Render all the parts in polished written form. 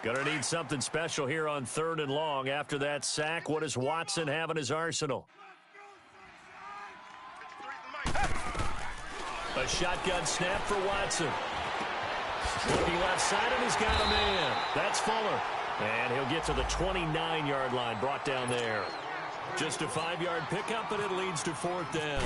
Gonna need something special here on 3rd and long. After that sack, what does Watson have in his arsenal? A shotgun snap for Watson. Looking left side, and he's got a man. That's Fuller. And he'll get to the 29-yard line, brought down there. Just a 5-yard pickup, and it leads to 4th down.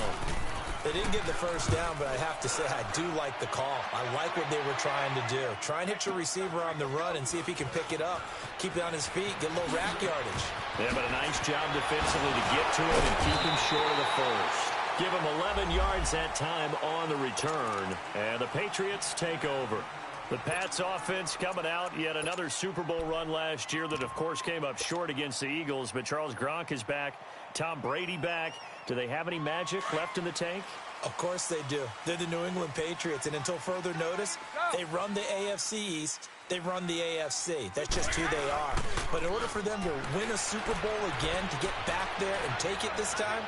They didn't get the first down, but I have to say I do like the call. I like what they were trying to do. Try and hit your receiver on the run and see if he can pick it up. Keep it on his feet, get a little rack yardage. Yeah, but a nice job defensively to get to it and keep him short of the first. Give him 11 yards that time on the return, and the Patriots take over. The Pats offense coming out, yet another Super Bowl run last year that, of course, came up short against the Eagles. But Charles Gronk is back. Tom Brady back. Do they have any magic left in the tank? Of course they do. They're the New England Patriots, and until further notice, they run the AFC East. They run the AFC. That's just who they are. But in order for them to win a Super Bowl again, to get back there and take it this time,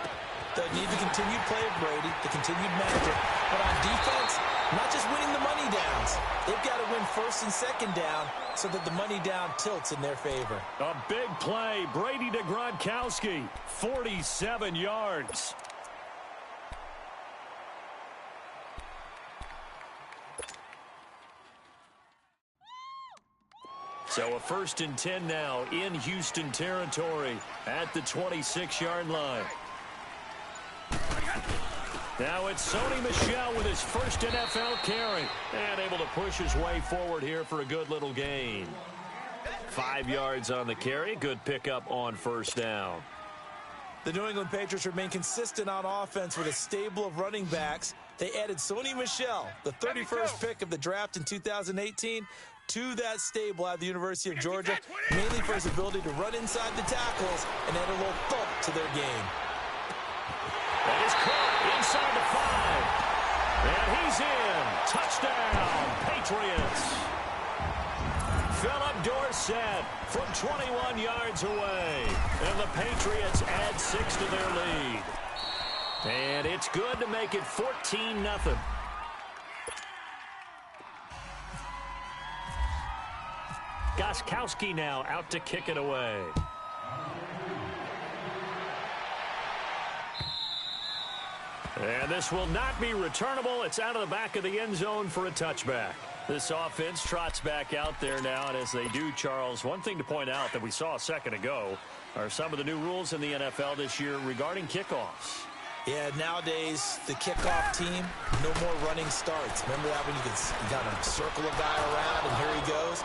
they need the continued play of Brady, the continued magic. But on defense, not just winning the money downs. They've got to win first and second down so that the money down tilts in their favor. A big play. Brady to Gronkowski. 47 yards. So a 1st and 10 now in Houston territory at the 26-yard line. Now it's Sony Michel with his first NFL carry and able to push his way forward here for a good little gain. 5 yards on the carry. Good pickup on 1st down. The New England Patriots remain consistent on offense with a stable of running backs. They added Sony Michel, the 31st pick of the draft in 2018, to that stable at the University of Georgia, mainly for his ability to run inside the tackles and add a little thump to their game. That is caught inside the 5. And he's in. Touchdown, Patriots. Philip Dorsett from 21 yards away. And the Patriots add 6 to their lead. And it's good to make it 14-0. Gostkowski now out to kick it away. And this will not be returnable. It's out of the back of the end zone for a touchback. This offense trots back out there now, and as they do, Charles, one thing to point out that we saw a second ago are some of the new rules in the NFL this year regarding kickoffs. Yeah, nowadays, the kickoff team, no more running starts. Remember that when you got to circle a guy around and here he goes?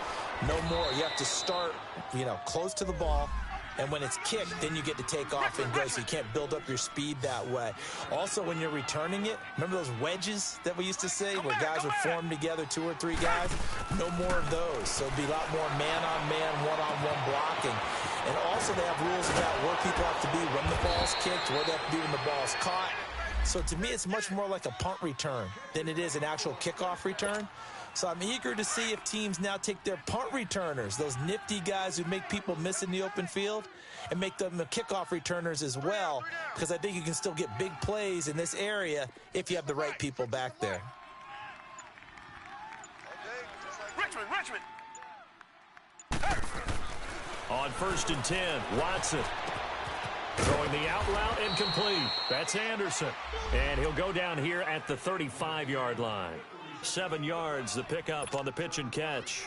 No more. You have to start, close to the ball. And when it's kicked, then you get to take off and go, so you can't build up your speed that way. Also, when you're returning it, remember those wedges that we used to say where guys would form together, 2 or 3 guys? No more of those. So it'd be a lot more man-on-man, one-on-one blocking. And also they have rules about where people have to be when the ball's kicked, where they have to be when the ball's caught. So to me, it's much more like a punt return than it is an actual kickoff return. So I'm eager to see if teams now take their punt returners, those nifty guys who make people miss in the open field, and make them the kickoff returners as well, because I think you can still get big plays in this area if you have the right people back there. Richmond. On 1st and 10, Watson. Throwing the out route incomplete. That's Anderson. And he'll go down here at the 35-yard line. 7 yards, the pickup on the pitch and catch.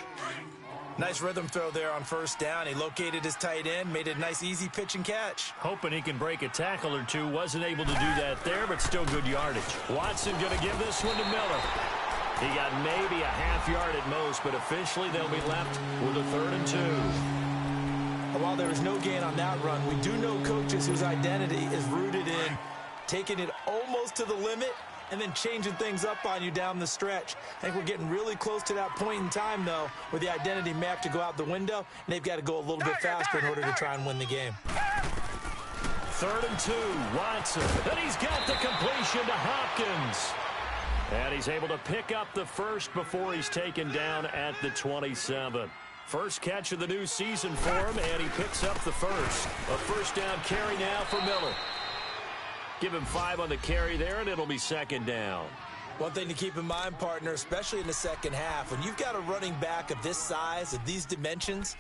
Nice rhythm throw there on 1st down. He located his tight end, made it a nice, easy pitch and catch. Hoping he can break a tackle or two. Wasn't able to do that there, but still good yardage. Watson going to give this one to Miller. He got maybe a half yard at most, but officially they'll be left with a 3rd and 2. While there was no gain on that run, we do know coaches whose identity is rooted in taking it almost to the limit and then changing things up on you down the stretch. I think we're getting really close to that point in time, though, where the identity may have to go out the window, and they've got to go a little bit faster in order to try and win the game. 3rd and 2, Watson. And he's got the completion to Hopkins. And he's able to pick up the first before he's taken down at the 27. First catch of the new season for him, and he picks up the first. A first down carry now for Miller. Give him 5 on the carry there, and it'll be second down. One thing to keep in mind, partner, especially in the second half, when you've got a running back of this size, of these dimensions,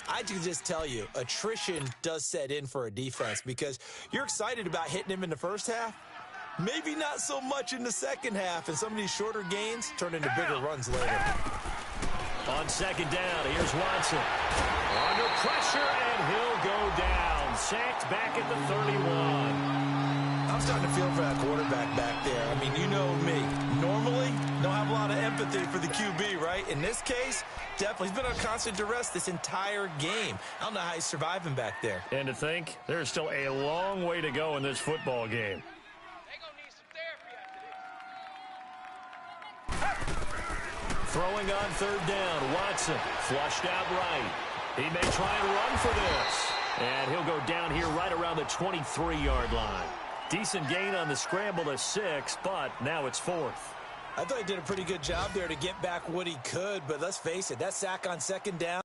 I can just tell you, attrition does set in for a defense because you're excited about hitting him in the first half. Maybe not so much in the second half, and some of these shorter gains turn into bigger runs later. On second down, here's Watson. Under pressure, and he'll go down. Sacked back at the 31. I'm starting to feel for that quarterback back there. I mean, you know me. Normally, don't have a lot of empathy for the QB, right? In this case, definitely. He's been on constant duress this entire game. I don't know how he's surviving back there. And to think, there's still a long way to go in this football game. Throwing on third down, Watson flushed out right. He may try and run for this. And he'll go down here right around the 23-yard line. Decent gain on the scramble to 6, but now it's 4th. I thought he did a pretty good job there to get back what he could, but let's face it, that sack on second down.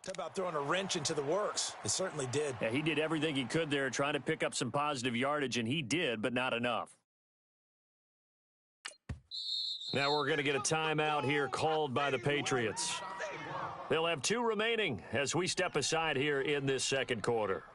Talk about throwing a wrench into the works. It certainly did. Yeah, he did everything he could there trying to pick up some positive yardage, and he did, but not enough. Now we're going to get a timeout here called by the Patriots. They'll have 2 remaining as we step aside here in this second quarter.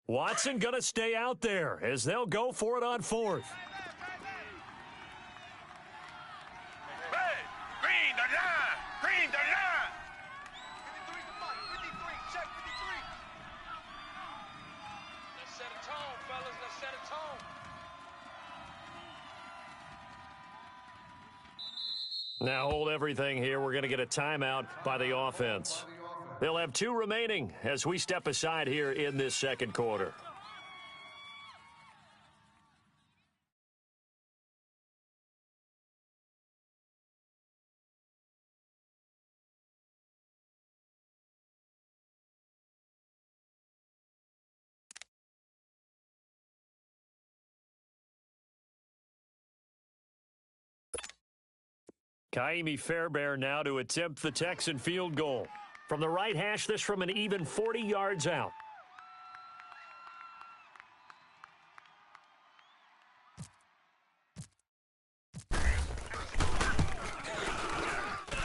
Watson going to stay out there as they'll go for it on 4th. Hey, green the line! Green the line! 53, check 53. Let's set a tone, fellas. Let's set a tone. Now hold everything here. We're going to get a timeout by the offense. They'll have 2 remaining as we step aside here in this second quarter. Kaimi Fairbairn now to attempt the Texan field goal. From the right hash, this from an even 40 yards out.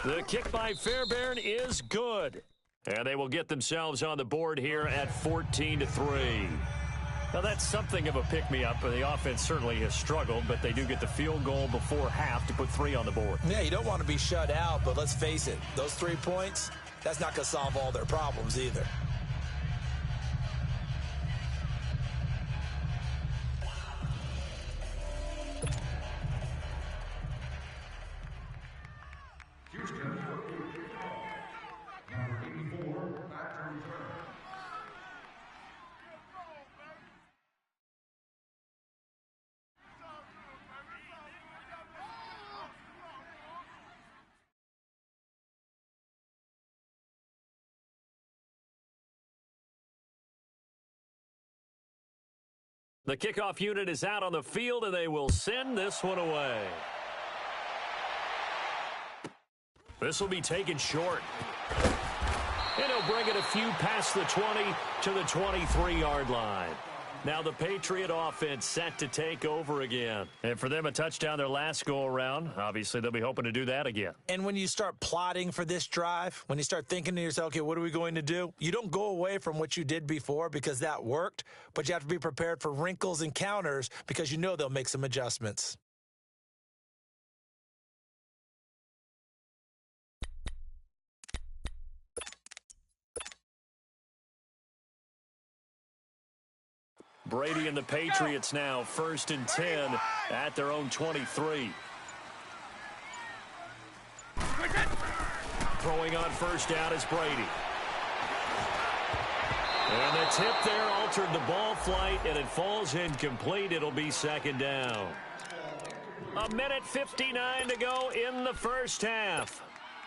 The kick by Fairbairn is good. And they will get themselves on the board here at 14-3. Now, that's something of a pick-me-up. The offense certainly has struggled, but they do get the field goal before half to put 3 on the board. Yeah, you don't want to be shut out, but let's face it, those 3 points, that's not going to solve all their problems either. The kickoff unit is out on the field, and they will send this one away. This will be taken short. And he'll bring it a few past the 20 to the 23-yard line. Now the Patriot offense set to take over again. And for them, a touchdown their last go-around. Obviously, they'll be hoping to do that again. And when you start plotting for this drive, when you start thinking to yourself, okay, what are we going to do? You don't go away from what you did before because that worked, but you have to be prepared for wrinkles and counters because you know they'll make some adjustments. Brady and the Patriots now 1st and 10 at their own 23. Throwing on first down is Brady. And the tip there altered the ball flight, and it falls incomplete. It'll be 2nd down. 1:59 to go in the first half.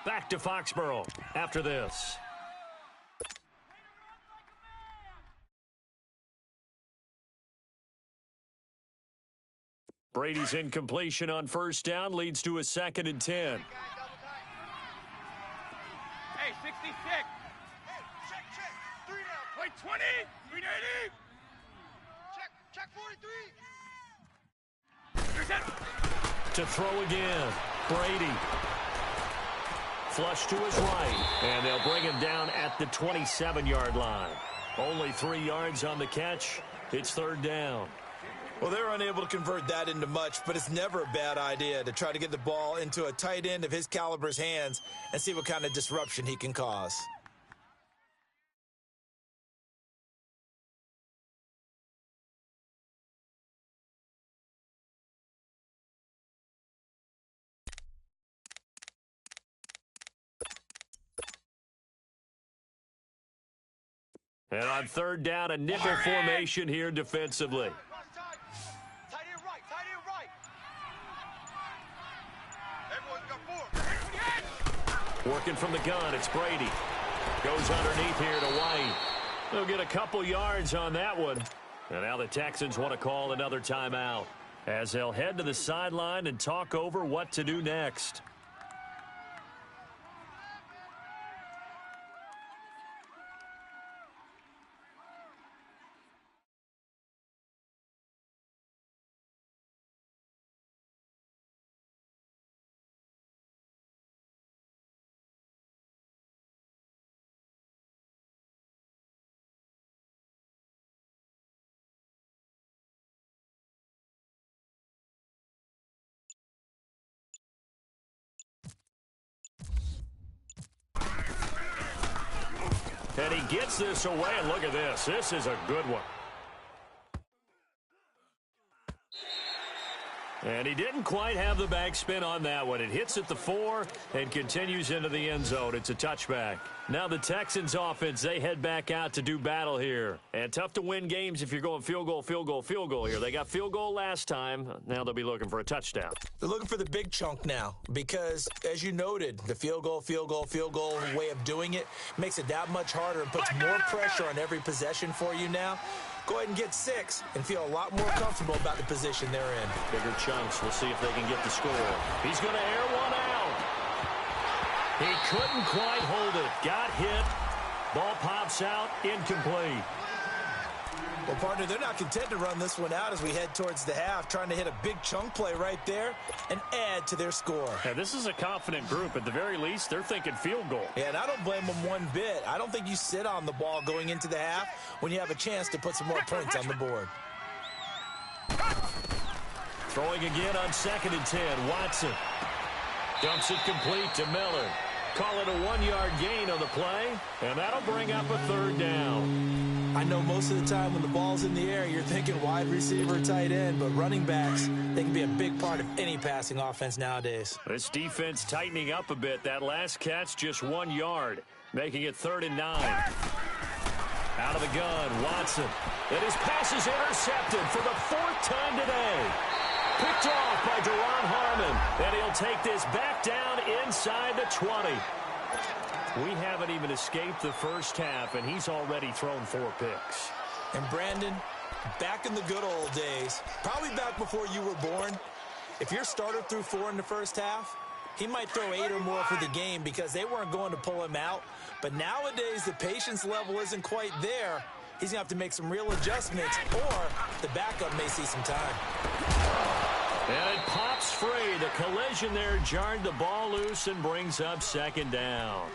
Back to Foxborough after this. Brady's incompletion on first down leads to a 2nd and 10. Hey, 66. Hey, check. 3 now. Wait, 20. 390. Check 43. To throw again, Brady. Flush to his right, and they'll bring him down at the 27-yard line. Only 3 yards on the catch. It's 3rd down. Well, they were unable to convert that into much, but it's never a bad idea to try to get the ball into a tight end of his caliber's hands and see what kind of disruption he can cause. And on 3rd down, a nickel formation here defensively. Working from the gun, it's Brady. Goes underneath here to White. They'll get a couple yards on that one. And now the Texans want to call another timeout as they'll head to the sideline and talk over what to do next. And he gets this away, and look at this. This is a good one. And he didn't quite have the backspin on that one. It hits at the 4 and continues into the end zone. It's a touchback. Now the Texans offense, they head back out to do battle here. And tough to win games if you're going field goal here. They got field goal last time. Now they'll be looking for a touchdown. They're looking for the big chunk now because, as you noted, the field goal way of doing it makes it that much harder and puts more pressure on every possession for you now. Go ahead and get 6 and feel a lot more comfortable about the position they're in. Bigger chunks. We'll see if they can get the score. He's going to air one out. He couldn't quite hold it. Got hit. Ball pops out. Incomplete. Well, partner, they're not content to run this one out as we head towards the half, trying to hit a big chunk play right there and add to their score. Yeah, this is a confident group. At the very least, they're thinking field goal. Yeah, and I don't blame them one bit. I don't think you sit on the ball going into the half when you have a chance to put some more points on the board. Throwing again on 2nd and 10. Watson dumps it complete to Miller. Call it a 1-yard gain on the play, and that'll bring up a 3rd down. I know most of the time when the ball's in the air, you're thinking wide receiver, tight end, but running backs, they can be a big part of any passing offense nowadays. This defense tightening up a bit. That last catch just 1 yard, making it 3rd and 9. Out of the gun, Watson. And his pass is intercepted for the 4th time today. Picked off by Deron Harmon, and he'll take this back down inside the 20. We haven't even escaped the first half, and he's already thrown 4 picks. And Brandon, back in the good old days, probably back before you were born, if your starter threw 4 in the first half, he might throw 8 or more for the game because they weren't going to pull him out. But nowadays, the patience level isn't quite there. He's going to have to make some real adjustments, or the backup may see some time. And it pops free. The collision there jarred the ball loose and brings up 2nd down.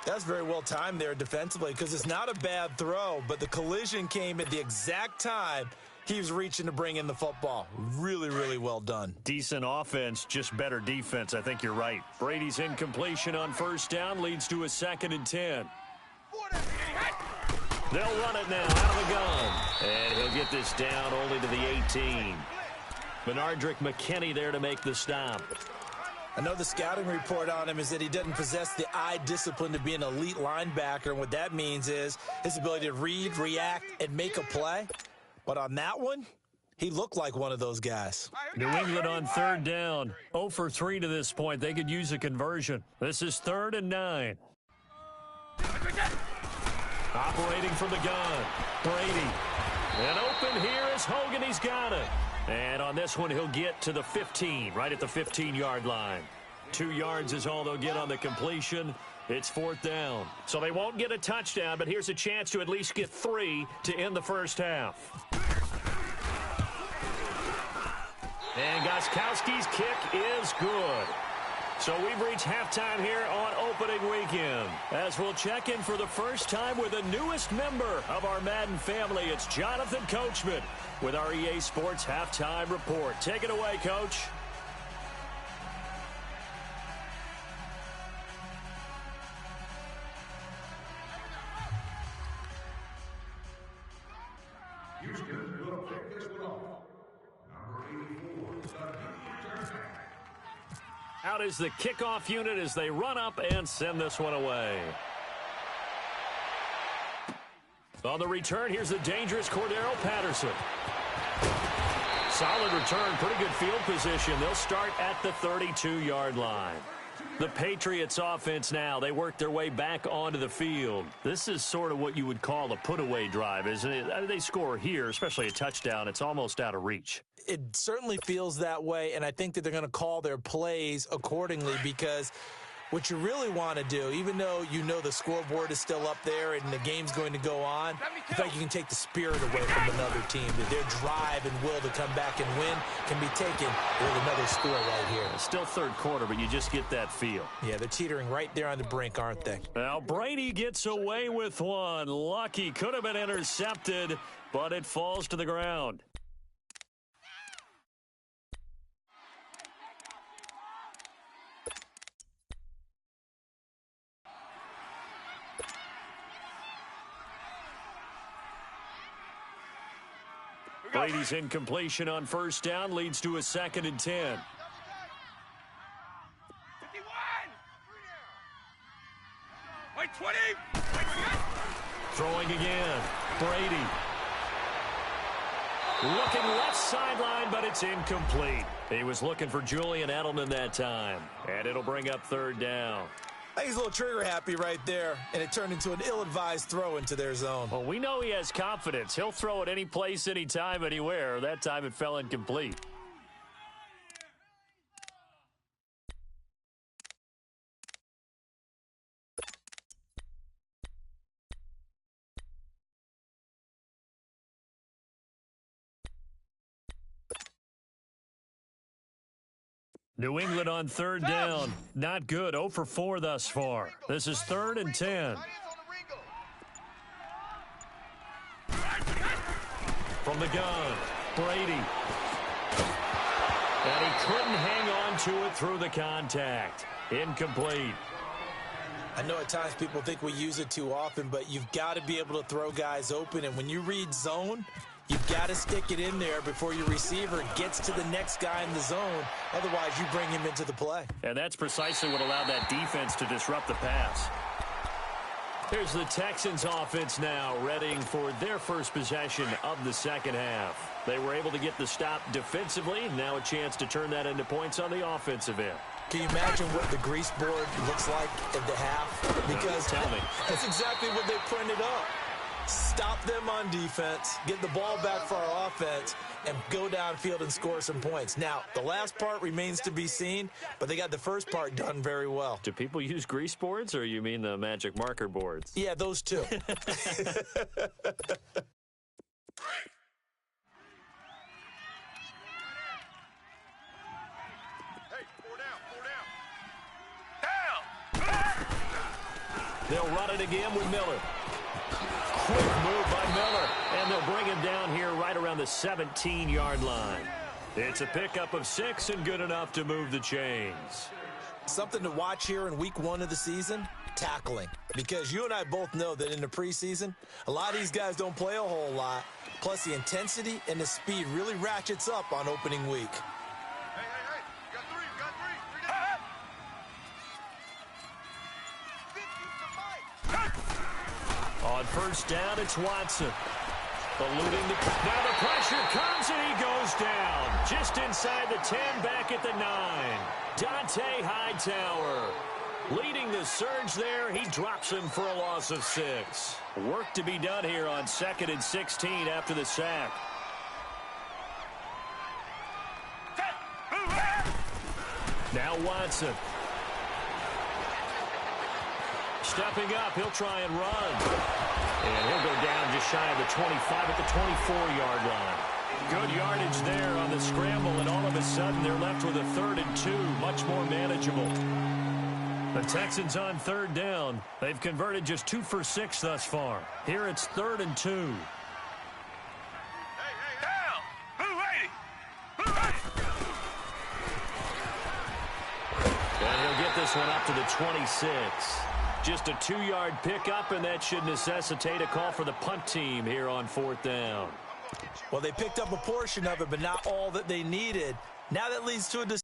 That's very well timed there defensively because it's not a bad throw, but the collision came at the exact time he was reaching to bring in the football. Really, really well done. Decent offense, just better defense. I think you're right. Brady's incompletion on 1st down leads to a 2nd and 10. They'll run it now out of the gun. And he'll get this down only to the 18. Benardrick McKinney there to make the stop. I know the scouting report on him is that he doesn't possess the eye discipline to be an elite linebacker. And what that means is his ability to read, react, and make a play. But on that one, he looked like one of those guys. New England on 3rd down. 0 for 3 to this point. They could use a conversion. This is 3rd and 9. Operating from the gun, Brady. And open here is Hogan. He's got it. And on this one, he'll get to the 15, right at the 15-yard line. 2 yards is all they'll get on the completion. It's 4th down. So they won't get a touchdown, but here's a chance to at least get 3 to end the first half. And Gostkowski's kick is good. So we've reached halftime here on opening weekend. As we'll check in for the first time with the newest member of our Madden family, it's Jonathan Coachman with our EA Sports Halftime Report. Take it away, Coach. Out is the kickoff unit as they run up and send this one away. On the return, here's the dangerous Cordero Patterson. Solid return, pretty good field position. They'll start at the 32-yard line. The Patriots offense now, they work their way back onto the field. This is sort of what you would call a put-away drive, isn't it? They score here, especially a touchdown. It's almost out of reach. It certainly feels that way, and I think that they're going to call their plays accordingly because what you really want to do, even though you know the scoreboard is still up there and the game's going to go on, I think you can take the spirit away from another team. That their drive and will to come back and win can be taken with another score right here. It's still 3rd quarter, but you just get that feel. Yeah, they're teetering right there on the brink, aren't they? Now Brady gets away with one. Lucky, could have been intercepted, but it falls to the ground. Brady's incompletion on 1st down leads to a 2nd and 10. 51! Wait, 20! Throwing again. Brady. Looking left sideline, but it's incomplete. He was looking for Julian Edelman that time. And it'll bring up 3rd down. I think he's a little trigger happy right there, and it turned into an ill-advised throw into their zone. Well, we know he has confidence. He'll throw it any place, anytime, anywhere. That time it fell incomplete. New England on third down. Not good. 0 for 4 thus far. This is 3rd and 10. From the gun, Brady. And he couldn't hang on to it through the contact. Incomplete. I know at times people think we use it too often, but you've got to be able to throw guys open. And when you read zone, you've got to stick it in there before your receiver gets to the next guy in the zone. Otherwise, you bring him into the play. And that's precisely what allowed that defense to disrupt the pass. Here's the Texans offense now, readying for their first possession of the second half. They were able to get the stop defensively. Now a chance to turn that into points on the offensive end. Can you imagine what the grease board looks like at the half? Because Tell me. that's exactly what they printed up. Stop them on defense, get the ball back for our offense, and go downfield and score some points. Now, the last part remains to be seen, but they got the first part done very well. Do people use grease boards, or you mean the magic marker boards? Yeah, those two. They'll run it again with Miller. Quick move by Miller, and they'll bring him down here right around the 17-yard line. It's a pickup of 6 and good enough to move the chains. Something to watch here in week 1 of the season, tackling. Because you and I both know that in the preseason, a lot of these guys don't play a whole lot. Plus, the intensity and the speed really ratchets up on opening week. Hey, got three. On first down, it's Watson. Eluding now the pressure comes, and he goes down. Just inside the 10, back at the 9. Dante Hightower leading the surge there. He drops him for a loss of 6. Work to be done here on 2nd and 16 after the sack. Now Watson. Stepping up, he'll try and run. And he'll go down just shy of the 25 at the 24-yard line. Good yardage there on the scramble, and all of a sudden they're left with a 3rd and 2, much more manageable. The Texans on third down. They've converted just 2 for 6 thus far. Here it's 3rd and 2. Down. Move 80. And he'll get this one up to the 26. Just a 2-yard pickup, and that should necessitate a call for the punt team here on 4th down. Well, they picked up a portion of it, but not all that they needed. Now that leads to a decision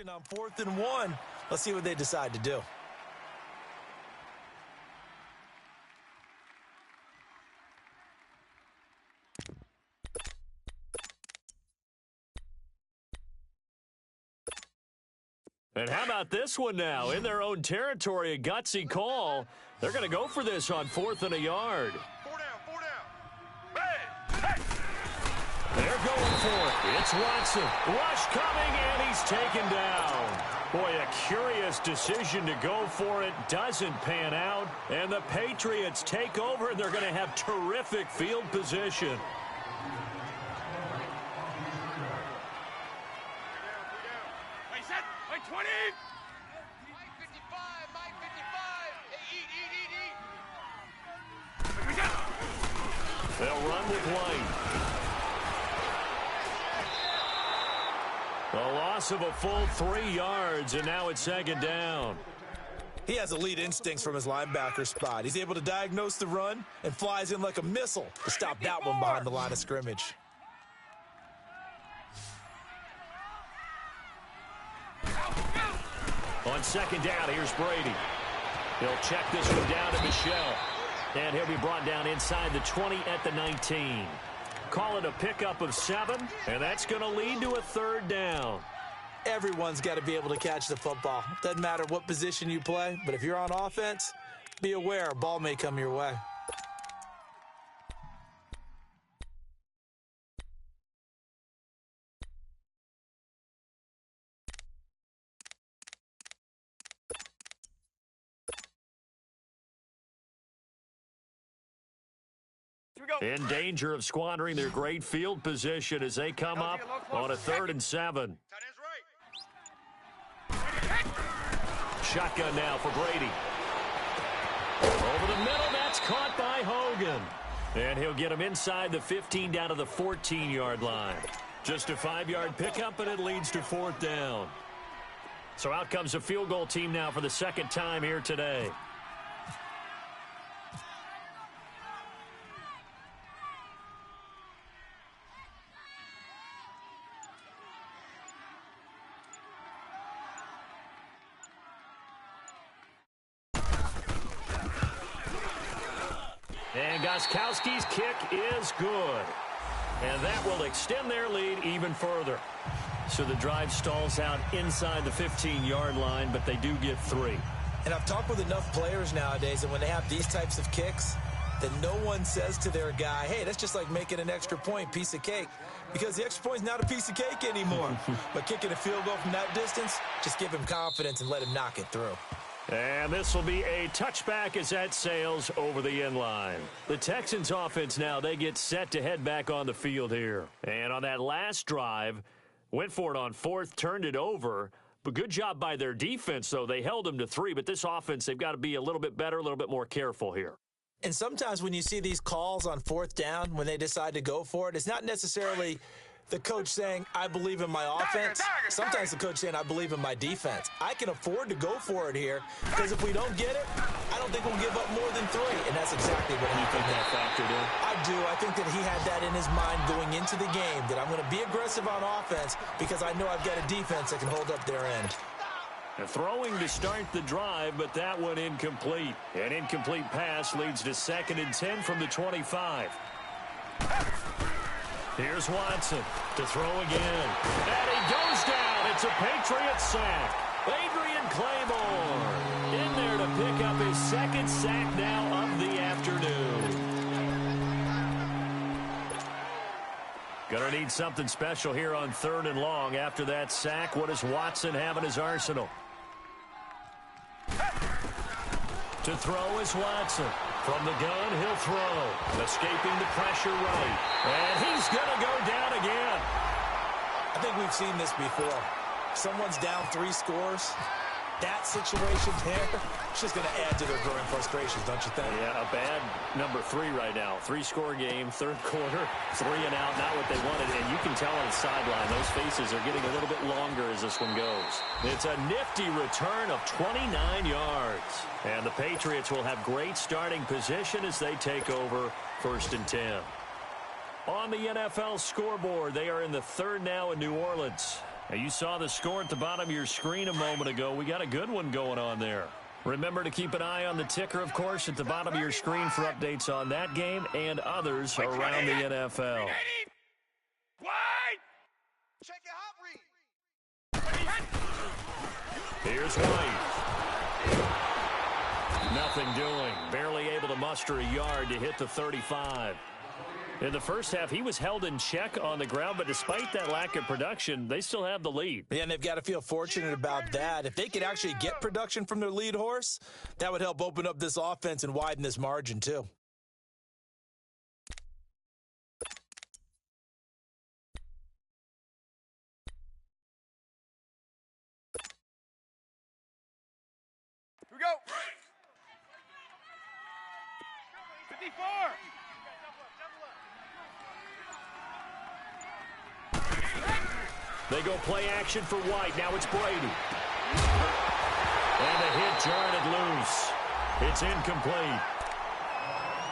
on 4th and 1. Let's see what they decide to do. And how about this one now? In their own territory, a gutsy call. They're going to go for this on 4th and a yard. 4 down. Hey! They're going for it. It's Watson. Rush coming, and he's taken down. Boy, a curious decision to go for it. Doesn't pan out. And the Patriots take over, and they're going to have terrific field position. Hey, set. 20. Mike 55, Mike 55. Hey, eat. They'll run with White. A loss of a full 3 yards, and now it's second down. He has elite instincts from his linebacker spot. He's able to diagnose the run and flies in like a missile to stop that one behind the line of scrimmage. On second down, here's Brady. He'll check this one down to Michelle. And he'll be brought down inside the 20 at the 19. Call it a pickup of 7, and that's going to lead to a third down. Everyone's got to be able to catch the football. Doesn't matter what position you play, but if you're on offense, be aware a ball may come your way. In danger of squandering their great field position as they come up on a 3rd and 7. Shotgun now for Brady. Over the middle, that's caught by Hogan. And he'll get him inside the 15 down to the 14-yard line. Just a 5-yard pickup, and it leads to 4th down. So out comes a field goal team now for the second time here today. And Gostkowski's kick is good. And that will extend their lead even further. So the drive stalls out inside the 15-yard line, but they do get 3. And I've talked with enough players nowadays that when they have these types of kicks, that no one says to their guy, hey, that's just like making an extra point, piece of cake. Because the extra point's not a piece of cake anymore. But kicking a field goal from that distance, just give him confidence and let him knock it through. And this will be a touchback as that sails over the end line. The Texans offense now, they get set to head back on the field here. And on that last drive, went for it on 4th, turned it over. But good job by their defense, though. They held them to 3. But this offense, they've got to be a little bit better, a little bit more careful here. And sometimes when you see these calls on 4th down, when they decide to go for it, it's not necessarily the coach saying, I believe in my offense. Sometimes the coach saying, I believe in my defense. I can afford to go for it here because if we don't get it, I don't think we'll give up more than 3. And that's exactly what happened there. Factored in. I do. I think that he had that in his mind going into the game, that I'm going to be aggressive on offense because I know I've got a defense that can hold up their end. Throwing to start the drive, but that one incomplete. An incomplete pass leads to 2nd and 10 from the 25. Here's Watson to throw again. And he goes down. It's a Patriot sack. Adrian Claymore in there to pick up his 2nd sack now of the afternoon. Gonna need something special here on 3rd and long. After that sack, what does Watson have in his arsenal? To throw is Watson. From the gun, he'll throw. Escaping the pressure right. And he's going to go down again. I think we've seen this before. Someone's down 3 scores. That situation there, it's just going to add to their growing frustrations, don't you think? Yeah, a bad number 3 right now. 3-score game, 3rd quarter, 3 and out, not what they wanted. And you can tell on the sideline, those faces are getting a little bit longer as this one goes. It's a nifty return of 29 yards. And the Patriots will have great starting position as they take over 1st and 10. On the NFL scoreboard, they are in the 3rd now in New Orleans. Now, you saw the score at the bottom of your screen a moment ago. We got a good one going on there. Remember to keep an eye on the ticker, of course, at the bottom of your screen for updates on that game and others around the NFL. Wide. Check your hot read. Here's White. Nothing doing. Barely able to muster a yard to hit the 35. In the first half, he was held in check on the ground, but despite that lack of production, they still have the lead. Yeah, and they've got to feel fortunate about that. If they could actually get production from their lead horse, that would help open up this offense and widen this margin too. go. 54. They go play action for White. Now it's Brady. And the hit jarred it loose. It's incomplete.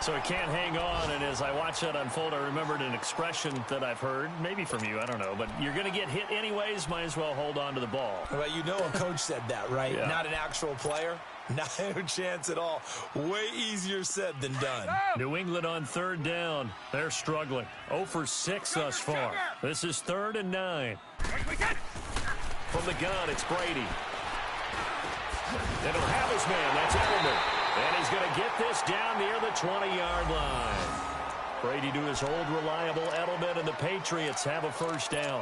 So he can't hang on, and as I watch that unfold, I remembered an expression that I've heard, maybe from you, I don't know, but you're going to get hit anyways, might as well hold on to the ball. Well, you know a coach said that, right? Yeah. Not an actual player. Not a chance at all. Way easier said than done. New England on third down. They're struggling. 0 for 6 thus far. This is 3rd and 9. From the gun, it's Brady. They don't have his man. That's Edelman. And he's going to get this down near the 20-yard line. Brady to his old reliable Edelman, and the Patriots have a first down.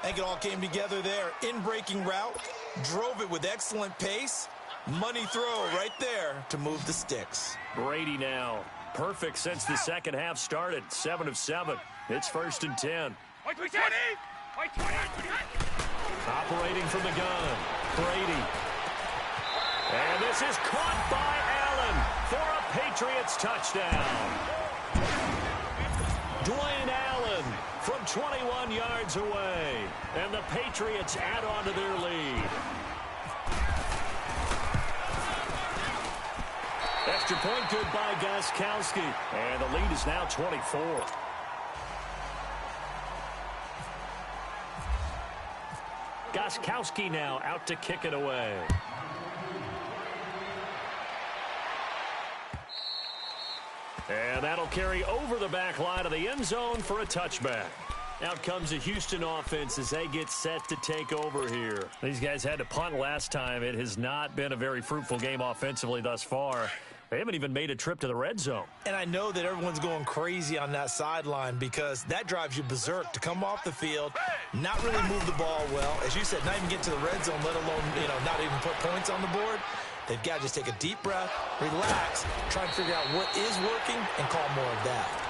I think it all came together there. In-breaking route. Drove it with excellent pace. Money throw right there to move the sticks. Brady now. Perfect since the second half started. 7 of 7. It's 1st and 10. Operating from the gun. Brady. And this is caught by Allen for a Patriots touchdown. Dwayne Allen from 21 yards away. And the Patriots add on to their lead. Extra point good by Gostkowski. And the lead is now 24. Gostkowski now out to kick it away. And that'll carry over the back line of the end zone for a touchback. Out comes the Houston offense as they get set to take over here. These guys had to punt last time. It has not been a very fruitful game offensively thus far. They haven't even made a trip to the red zone. And I know that everyone's going crazy on that sideline because that drives you berserk to come off the field, not really move the ball well. As you said, not even get to the red zone, let alone, not even put points on the board. They've got to just take a deep breath, relax, try and figure out what is working, and call more of that.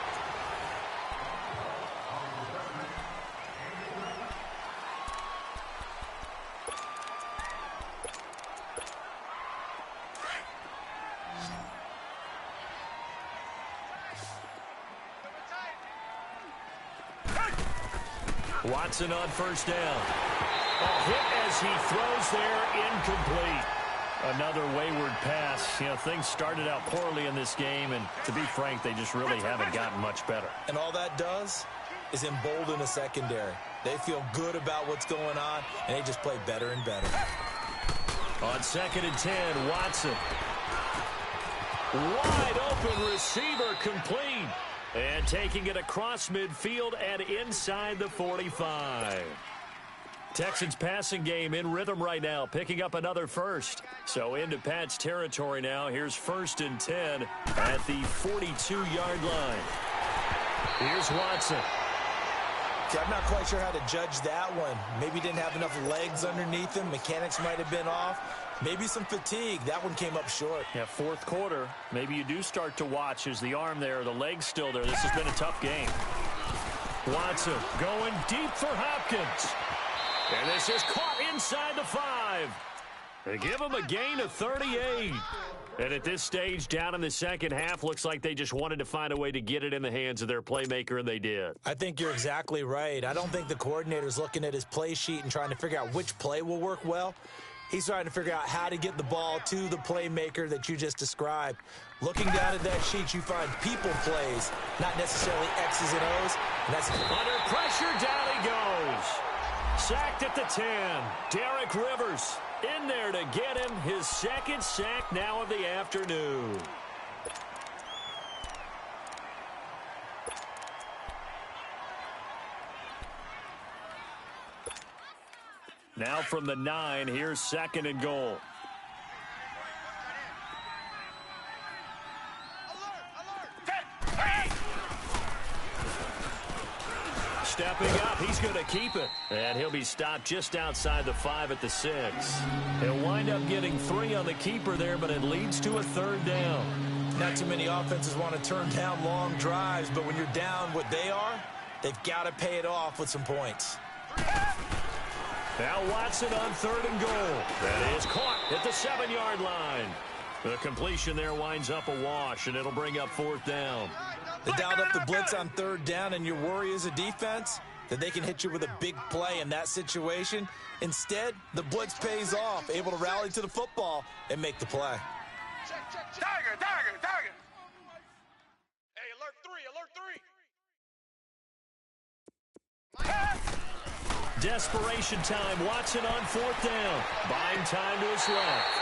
Watson on first down. A hit as he throws there, incomplete. Another wayward pass. Things started out poorly in this game, and to be frank, they just really haven't gotten much better. And all that does is embolden a secondary. They feel good about what's going on, and they just play better and better. On 2nd and 10, Watson. Wide open receiver complete. And taking it across midfield and inside the 45. Texans passing game in rhythm right now, picking up another first. So into Pat's territory now. Here's 1st and 10 at the 42-yard line. Here's Watson. See, I'm not quite sure how to judge that one. Maybe didn't have enough legs underneath him. Mechanics might have been off. Maybe some fatigue. That one came up short. Yeah, 4th quarter. Maybe you do start to watch as the arm there, the leg's still there. This has been a tough game. Watson going deep for Hopkins. And this is caught inside the 5. They give him a gain of 38. And at this stage, down in the second half, looks like they just wanted to find a way to get it in the hands of their playmaker, and they did. I think you're exactly right. I don't think the coordinator's looking at his play sheet and trying to figure out which play will work well. He's trying to figure out how to get the ball to the playmaker that you just described. Looking down at that sheet, you find people plays, not necessarily X's and O's. And that's under pressure, down he goes. Sacked at the 10. Derek Rivers in there to get him his 2nd sack now of the afternoon. Now from the 9, here's 2nd and goal. Stepping up, he's going to keep it. And he'll be stopped just outside the 5 at the 6. He'll wind up getting 3 on the keeper there, but it leads to a 3rd down. Not too many offenses want to turn down long drives, but when you're down what they are, they've got to pay it off with some points. Now Watson on 3rd and goal. That is caught at the 7-yard line. The completion there winds up a wash, and it'll bring up 4th down. They dialed up the blitz on 3rd down, and your worry as a defense that they can hit you with a big play in that situation. Instead, the blitz pays off, able to rally to the football and make the play. Tiger, tiger, tiger. Hey, alert 3, alert 3. Desperation time. Watson on 4th down. Buying time to his left.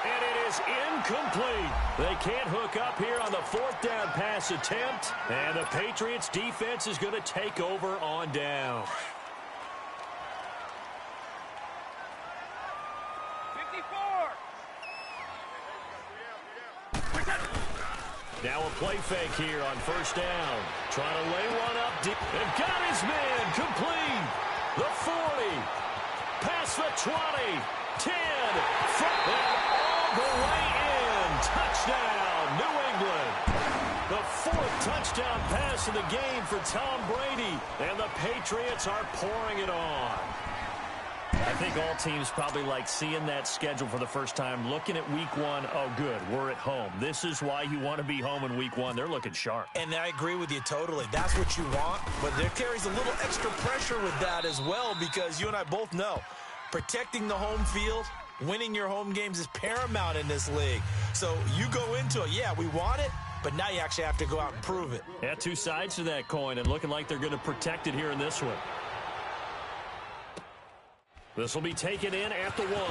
And it is incomplete. They can't hook up here on the 4th down pass attempt. And the Patriots defense is going to take over on down. 54. Now a play fake here on 1st down. Trying to lay one up deep. And got his man complete. The 40. Past the 20. 10. And all the way in. Touchdown, New England. The 4th touchdown pass of the game for Tom Brady. And the Patriots are pouring it on. I think all teams probably like seeing that schedule for the first time, looking at week 1. Oh, good, we're at home. This is why you want to be home in week 1. They're looking sharp. And I agree with you totally. That's what you want, but there carries a little extra pressure with that as well, because you and I both know protecting the home field, winning your home games is paramount in this league. So you go into it, yeah, we want it, but now you actually have to go out and prove it. Yeah, 2 sides to that coin, and looking like they're going to protect it here in this one. This will be taken in at the 1.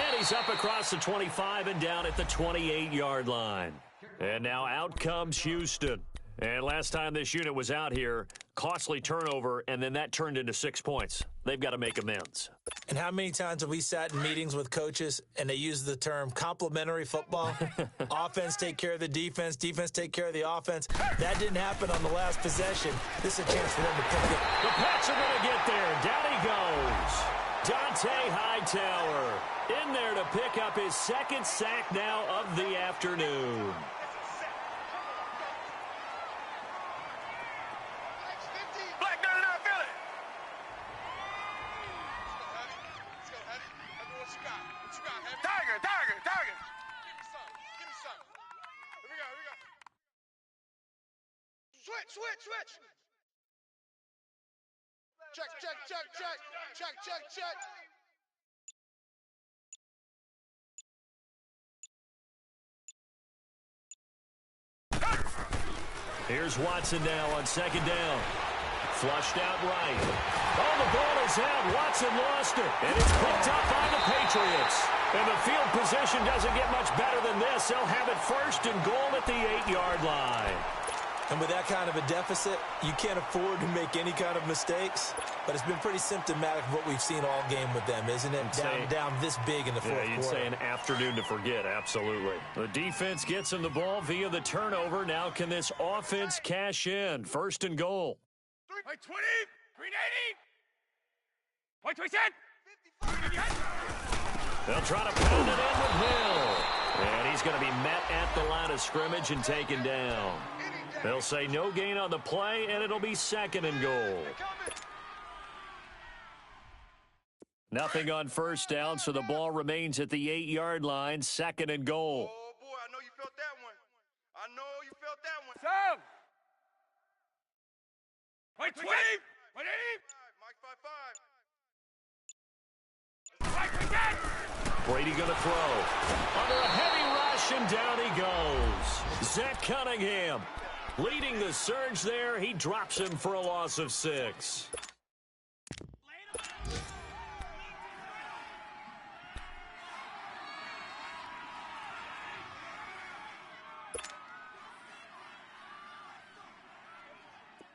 And he's up across the 25 and down at the 28-yard line. And now out comes Houston. And last time this unit was out here, costly turnover, and then that turned into 6 points. They've got to make amends. And how many times have we sat in meetings with coaches and they use the term complementary football? Offense take care of the defense, defense take care of the offense. That didn't happen on the last possession. This is a chance for them to pick it. The Pats are going to get there. Down he goes. Dante Hightower in there to pick up his 2nd sack now of the afternoon. Switch. Check. Here's Watson now on 2nd down. Flushed out right. Oh, the ball is out. Watson lost it. And it's picked up by the Patriots. And the field position doesn't get much better than this. They'll have it 1st and goal at the 8-yard line. And with that kind of a deficit, you can't afford to make any kind of mistakes. But it's been pretty symptomatic of what we've seen all game with them, isn't it? Down this big in the 4th quarter. You'd say an afternoon to forget, absolutely. The defense gets him the ball via the turnover. Now can this offense cash in? 1st and goal. 20, 380. Point 27. They'll try to pound it in with Hill. And he's going to be met at the line of scrimmage and taken down. They'll say no gain on the play, and it'll be 2nd and goal. Nothing on 1st down, so the ball remains at the 8-yard line, 2nd and goal. Oh, boy, I know you felt that one. Serve. Point 20. 180. Mike 5-5. Brady going to throw. Under a heavy rush, and down he goes. Zach Cunningham leading the surge there. He drops him for a loss of 6.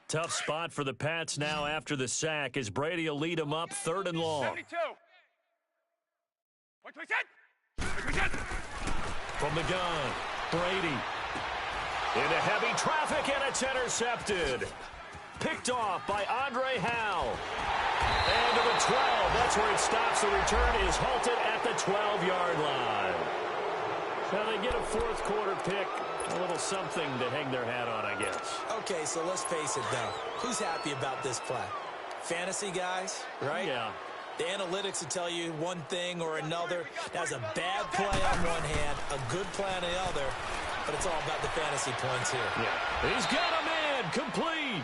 Tough spot for the Pats now after the sack as Brady will lead them up 3rd and long. 72. Point 27. From the gun, Brady. Into heavy traffic, and it's intercepted. Picked off by Andre Howe. And to the 12. That's where it stops. The return is halted at the 12-yard line. Now they get a 4th quarter pick. A little something to hang their hat on, I guess. Okay, so let's face it, though. Who's happy about this play? Fantasy guys, right? Yeah. The analytics will tell you one thing or another. That's a bad play on one hand, a good play on the other, but it's all about the fantasy points here. Yeah. He's got a man complete.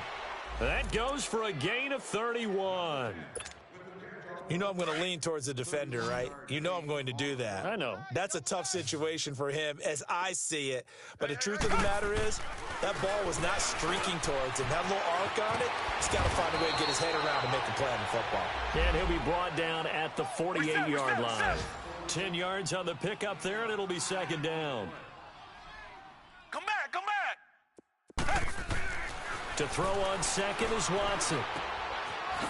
That goes for a gain of 31. You know I'm going to lean towards the defender, right? You know I'm going to do that. I know. That's a tough situation for him as I see it. But the truth of the matter is, that ball was not streaking towards him. That little arc on it, he's got to find a way to get his head around to make a play on the football. And he'll be brought down at the 48-yard line. 10 yards on the pickup there, and it'll be second down. Come back, come back. To throw on second is Watson.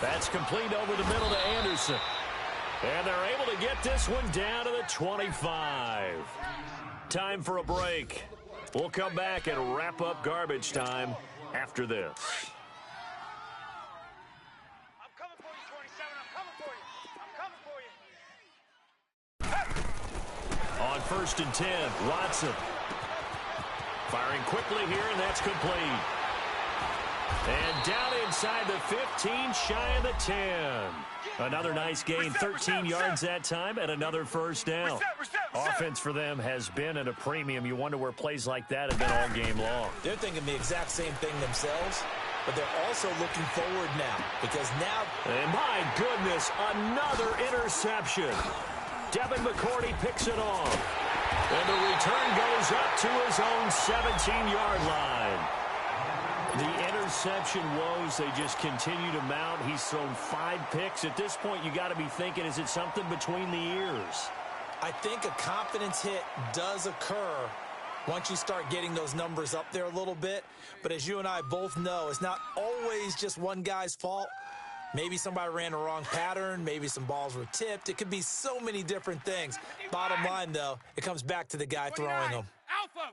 That's complete over the middle to Anderson. And they're able to get this one down to the 25. Time for a break. We'll come back and wrap up garbage time after this. I'm coming for you, 27. I'm coming for you. I'm coming for you. On 1st and 10, Watson. Firing quickly here, and that's complete. And down inside the 15, shy of the 10. Another nice gain, 13 yards that time, and another first down. Offense for them has been at a premium. You wonder where plays like that have been all game long. They're thinking the exact same thing themselves, but they're also looking forward now because now... And my goodness, another interception. Devin McCourty picks it off. And the return goes up to his own 17-yard line. The interception woes, they just continue to mount. He's thrown 5 picks. At this point, you got to be thinking, is it something between the ears? I think a confidence hit does occur once you start getting those numbers up there a little bit. But as you and I both know, it's not always just one guy's fault. Maybe somebody ran the wrong pattern. Maybe some balls were tipped. It could be so many different things. Bottom line, though, it comes back to the guy throwing them. Alpha.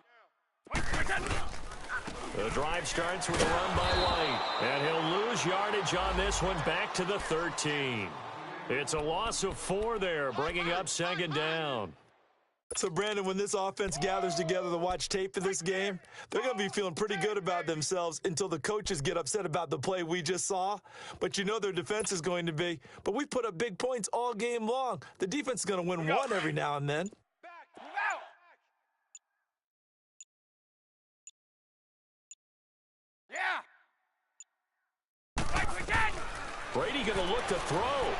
The drive starts with a run by White. And he'll lose yardage on this one back to the 13. It's a loss of 4 there, bringing up second down. So, Brandon, when this offense gathers together to watch tape of this game, they're going to be feeling pretty good about themselves until the coaches get upset about the play we just saw. But you know their defense is going to be. But we put up big points all game long. The defense is going to win one every now and then. Move out. Yeah. Right, we can. Brady going to look to throw.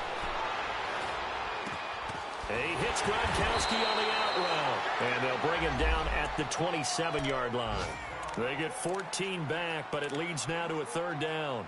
He hits Gronkowski on the out route. And they'll bring him down at the 27-yard line. They get 14 back, but it leads now to a third down.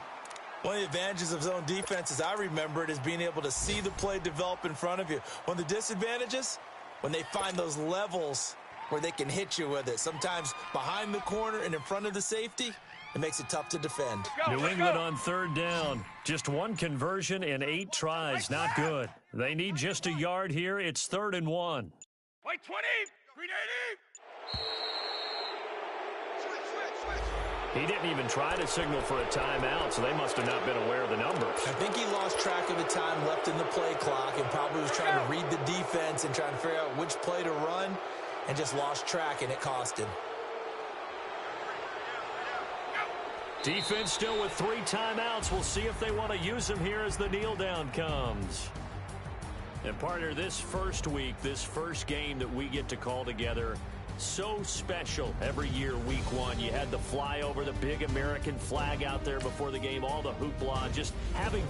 One of the advantages of zone defense, as I remember it, is being able to see the play develop in front of you. One of the disadvantages, when they find those levels where they can hit you with it. Sometimes behind the corner and in front of the safety, it makes it tough to defend. New England on third down. Just one conversion in 8 tries. Not good. They need just a yard here. It's 3rd and 1. White 20. Green 80. He didn't even try to signal for a timeout, so they must have not been aware of the numbers. I think he lost track of the time left in the play clock and probably was trying to read the defense and trying to figure out which play to run and just lost track, and it cost him. Defense still with 3 timeouts. We'll see if they want to use them here as the kneel down comes. And partner, this first week, this first game that we get to call together, so special every year, week 1. You had the flyover, the big American flag out there before the game, all the hoopla, just having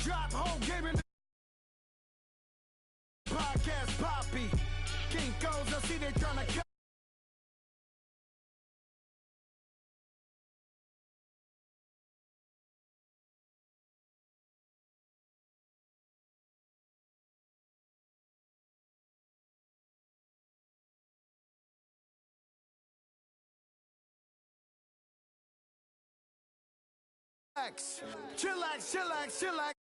drop, whole game in the podcast poppy. Kinkos, I see they tryna cut. Chillax, chillax, chillax.